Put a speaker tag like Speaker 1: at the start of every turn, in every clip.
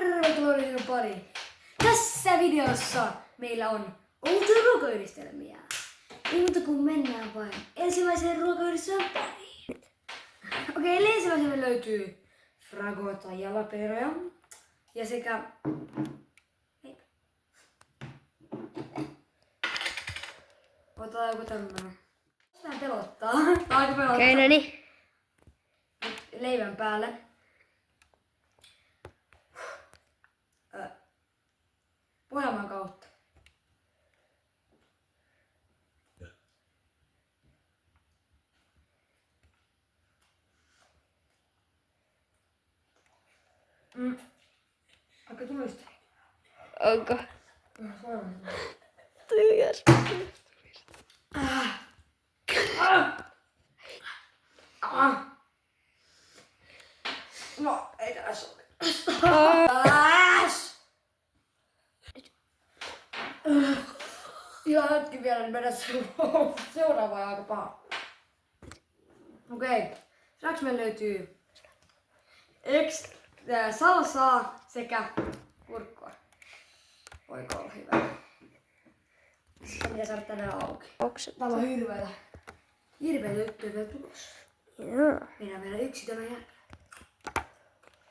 Speaker 1: Tervetuloa videon pariin. Tässä videossa meillä on uusia ruokayhdistelmiä. Ei muuta kuin mennään vain ensimmäiseen ruokayhdistelmän pariin. Okei, eli ensimmäisenä löytyy Fragota jalaperoja ja sekä... Otetaan joku tämmönen. Vähän pelottaa. Aika pelottaa.
Speaker 2: Okei, no niin.
Speaker 1: Leivän päälle. Pohjanmaan kautta. Aika tulista.
Speaker 2: Onko?
Speaker 1: Suoraan.
Speaker 2: Tyhjäs.
Speaker 1: No, ei tässä ole. Ihan hetki vielä, niin mennä seuraavaan aika paha. Okei. Seuraavaksi meillä löytyy salsaa sekä kurkkua. Voiko olla hyvä? Sitä pitää saada tänne auki. Täällä on hirveetä. Hirveetä juttuja vielä tulossa.
Speaker 2: Joo.
Speaker 1: Mennään vielä yksi tämän jälkeen.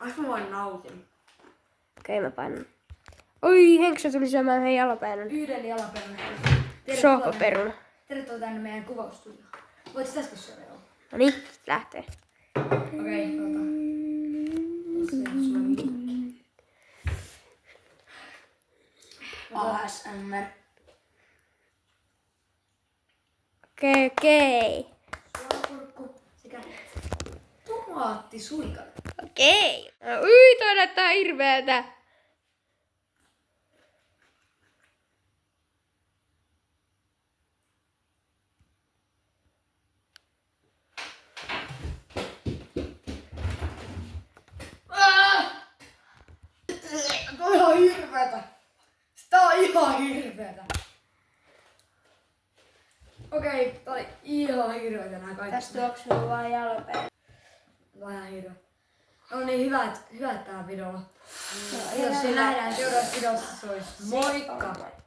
Speaker 1: Aivan mä vain nautin.
Speaker 2: Okei, mä painan. Oi, Henksä tuli syömään meidän jalapäänän.
Speaker 1: Yhden jalaperun.
Speaker 2: Sohvaperuna.
Speaker 1: Tervetuloa tänne meidän kuvaustudioon. Voit sä tästä syödä joo?
Speaker 2: No niin, lähtee.
Speaker 1: Okei, ASMR.
Speaker 2: Okei.
Speaker 1: Suolakurkku sekä tomaattisuikale.
Speaker 2: Okei. Ui, toi näyttää hirveeltä.
Speaker 1: Toi on hirveetä. Sitä on ihan hirveetä. Okei, tää oli ihan hirveetä nää kaikki.
Speaker 2: Tästä tuoksuu vaan jalapäänä.
Speaker 1: Vähän hirveä. No niin, hyvä, että tää video loppuu. Jos se nähdään seuraavassa videossa, se olisi moikka!